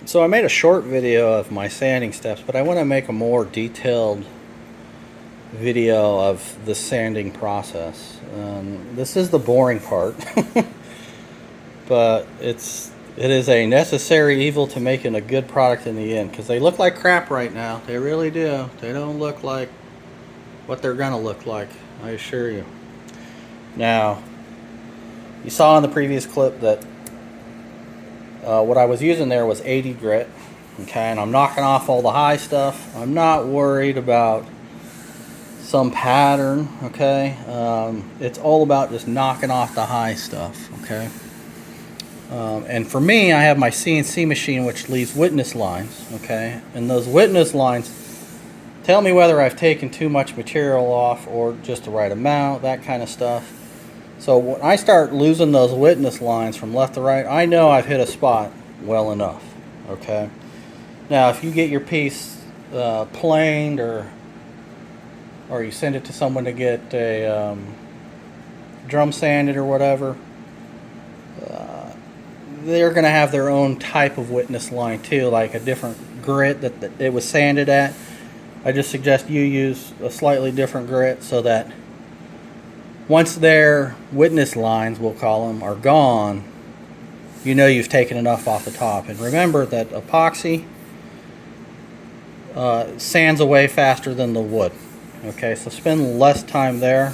So I made a short video of my sanding steps, but I want to make a more detailed video of the sanding process. This is the boring part, but it is a necessary evil to making a good product in the end, because they look like crap right now. They really do. They don't look like what they're gonna look like, I assure you. Now, you saw in the previous clip that what I was using there was 80 grit, okay, and I'm knocking off all the high stuff. I'm not worried about some pattern, okay. It's all about just knocking off the high stuff, okay. And for me, I have my CNC machine, which leaves witness lines, okay, and those witness lines tell me whether I've taken too much material off or just the right amount, that kind of stuff. So when I start losing those witness lines from left to right, I know I've hit a spot well enough, okay? Now, if you get your piece planed or you send it to someone to get a drum sanded or whatever, they're going to have their own type of witness line too, like a different grit that it was sanded at. I just suggest you use a slightly different grit so that once their witness lines, we'll call them, are gone, you know you've taken enough off the top. And remember that epoxy sands away faster than the wood. Okay, so spend less time there.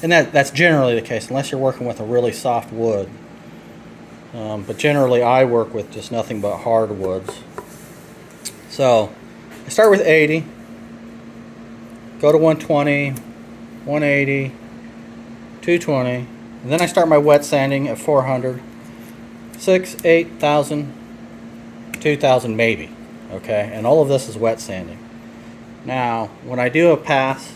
And that's generally the case, unless you're working with a really soft wood. But generally I work with just nothing but hardwoods. So I start with 80, go to 120, 180, 220, and then I start my wet sanding at 400, 6, 8,000, 2,000 maybe, okay, and all of this is wet sanding. Now, when I do a pass,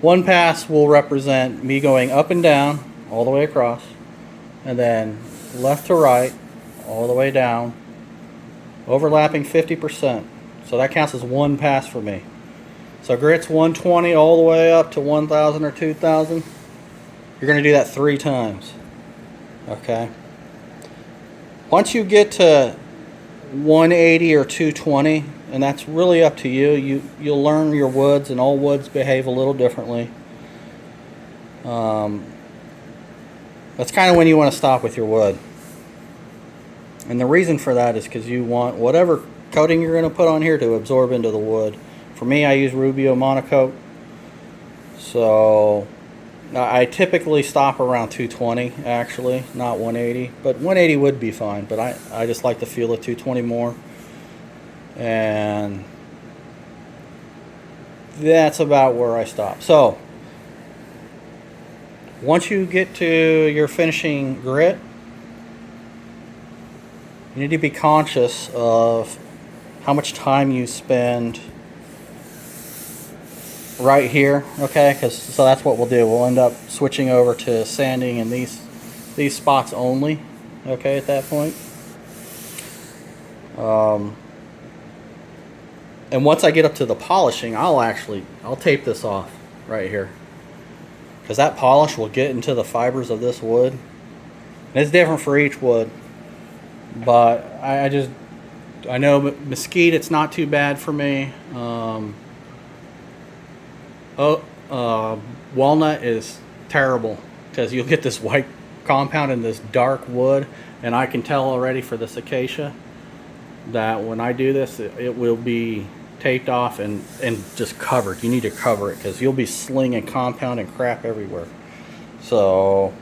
one pass will represent me going up and down all the way across, and then left to right all the way down, overlapping 50%, so that counts as one pass for me. So grit's 120 all the way up to 1,000 or 2,000. You're going to do that 3 times. Okay. Once you get to 180 or 220, and that's really up to you. You'll learn your woods, and all woods behave a little differently. That's kind of when you want to stop with your wood. And the reason for that is because you want whatever coating you're going to put on here to absorb into the wood. For me, I use Rubio Monocoat, so I typically stop around 220, actually, not 180, but 180 would be fine, but I just like the feel of 220 more, and that's about where I stop. So once you get to your finishing grit, you need to be conscious of how much time you spend right here, okay, so that's what we'll do. We'll end up switching over to sanding in these spots only, okay, at that point. And once I get up to the polishing, I'll tape this off right here, because that polish will get into the fibers of this wood, and it's different for each wood, but I know mesquite, it's not too bad for me. Walnut is terrible, because you'll get this white compound in this dark wood, and I can tell already for this acacia that when I do this, it will be taped off and just covered. You need to cover it, because you'll be slinging compound and crap everywhere. So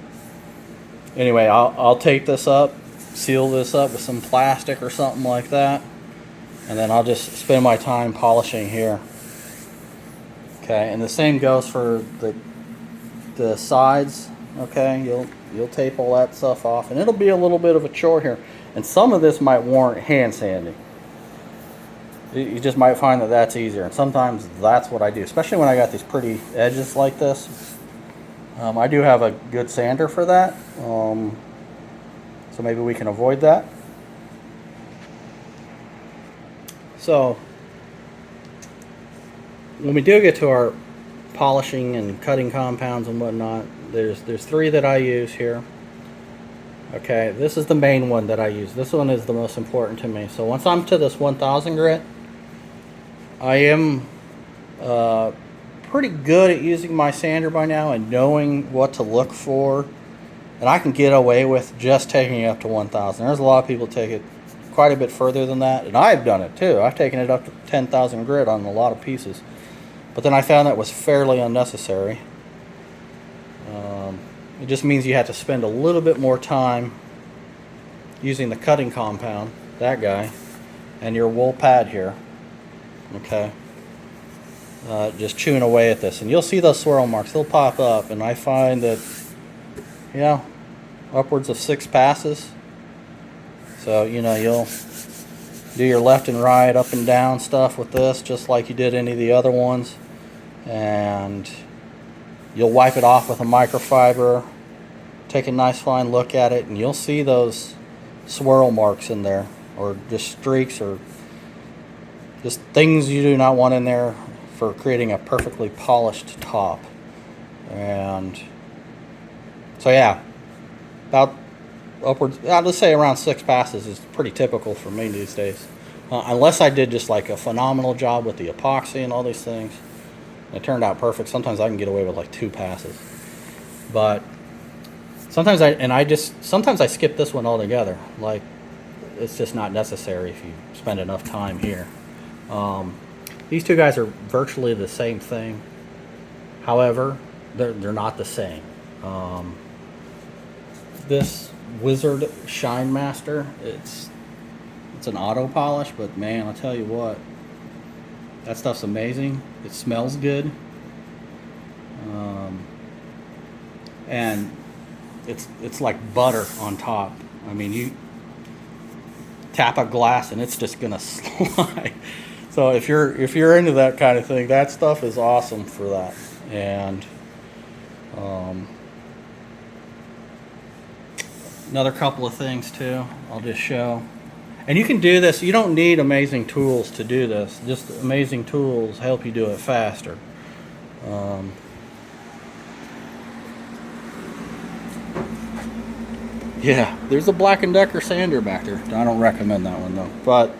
anyway, I'll tape this up, seal this up with some plastic or something like that, and then I'll just spend my time polishing here. Okay, and the same goes for the sides. Okay, you'll tape all that stuff off, and it'll be a little bit of a chore here, and some of this might warrant hand sanding. You just might find that that's easier, and sometimes that's what I do, especially when I got these pretty edges like this. I do have a good sander for that, so maybe we can avoid that. So when we do get to our polishing and cutting compounds and whatnot, there's 3 that I use here. Okay, this is the main one that I use. This one is the most important to me. So once I'm to this 1000 grit, I am pretty good at using my sander by now and knowing what to look for. And I can get away with just taking it up to 1000. There's a lot of people take it quite a bit further than that, and I've done it too. I've taken it up to 10,000 grit on a lot of pieces. But then I found that was fairly unnecessary. It just means you have to spend a little bit more time using the cutting compound, that guy, and your wool pad here. Okay. Just chewing away at this. And you'll see those swirl marks. They'll pop up, and I find that, you know, upwards of 6 passes. So, you know, you'll do your left and right, up and down stuff with this, just like you did any of the other ones. And you'll wipe it off with a microfiber, take a nice fine look at it, and you'll see those swirl marks in there, or just streaks, or just things you do not want in there for creating a perfectly polished top. And so yeah, about upwards, let's say around 6 passes is pretty typical for me these days. Unless I did just like a phenomenal job with the epoxy and all these things. It turned out perfect. Sometimes I can get away with like 2 passes. But sometimes sometimes I skip this one altogether. Like, it's just not necessary if you spend enough time here. These two guys are virtually the same thing. However, they're not the same. This Wizard Shine Master, it's an auto polish, but man, I'll tell you what, that stuff's amazing. It smells good, and it's like butter on top. I mean, you tap a glass and it's just gonna slide. So if you're into that kind of thing, that stuff is awesome for that. And another couple of things too, I'll just show. And you can do this, you don't need amazing tools to do this. Just amazing tools help you do it faster. Yeah, there's a Black & Decker sander back there. I don't recommend that one though. But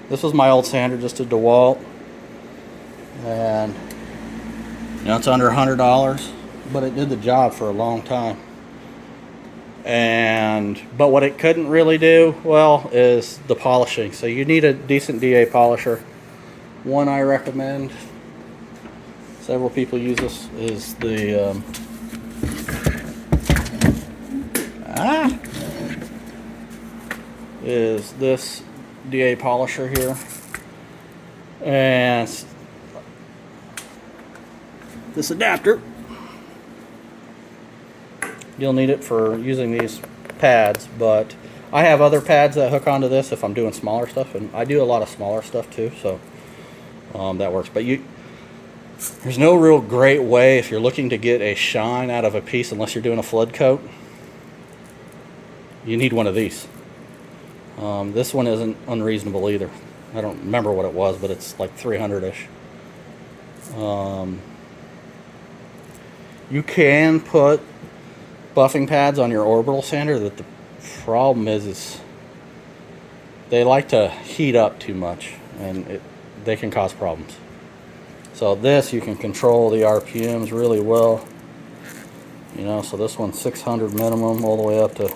this was my old sander, just a DeWalt. And you know, it's under $100, but it did the job for a long time. But what it couldn't really do well is the polishing. So you need a decent DA polisher. One I recommend, several people use this, is the is this DA polisher here. And this adapter, you'll need it for using these pads, but I have other pads that hook onto this if I'm doing smaller stuff, and I do a lot of smaller stuff too, so that works. But there's no real great way if you're looking to get a shine out of a piece, unless you're doing a flood coat. You need one of these. This one isn't unreasonable either. I don't remember what it was, but it's like 300-ish. You can put buffing pads on your orbital sander. That the problem is they like to heat up too much, and they can cause problems. So this, you can control the RPMs really well. You know, so this one's 600 minimum, all the way up to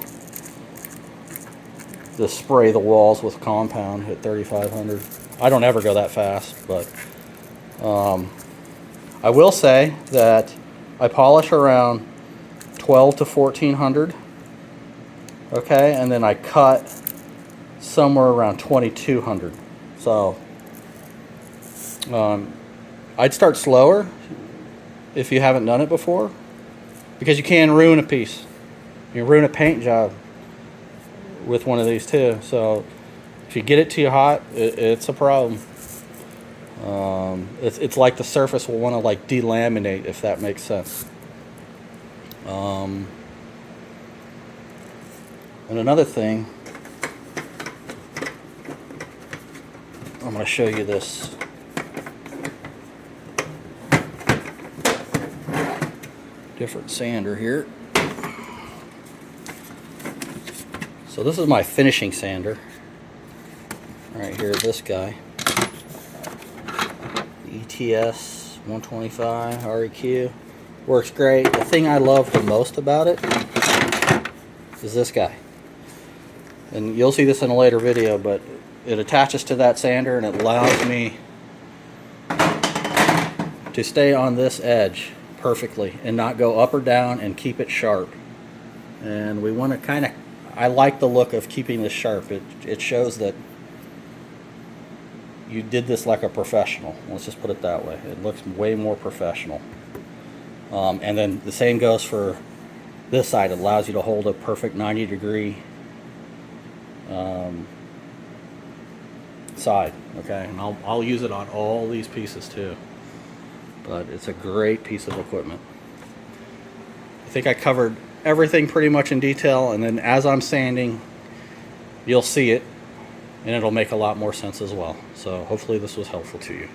spray the walls with compound at 3,500. I don't ever go that fast, but I will say that I polish around 12 to 1400, okay, and then I cut somewhere around 2200. So I'd start slower if you haven't done it before, because you can ruin a piece. You can ruin a paint job with one of these too. So if you get it too hot, it's a problem. It's like the surface will want to like delaminate, if that makes sense. And another thing, I'm going to show you this different sander here. So this is my finishing sander. Right here, this guy. ETS 125 REQ. Works great. The thing I love the most about it is this guy. And you'll see this in a later video, but it attaches to that sander and it allows me to stay on this edge perfectly and not go up or down and keep it sharp. And we want to kind of, I like the look of keeping this sharp. It shows that you did this like a professional. Let's just put it that way. It looks way more professional. And then the same goes for this side. It allows you to hold a perfect 90-degree side. Okay, and I'll use it on all these pieces too. But it's a great piece of equipment. I think I covered everything pretty much in detail, and then as I'm sanding, you'll see it, and it'll make a lot more sense as well. So hopefully this was helpful to you.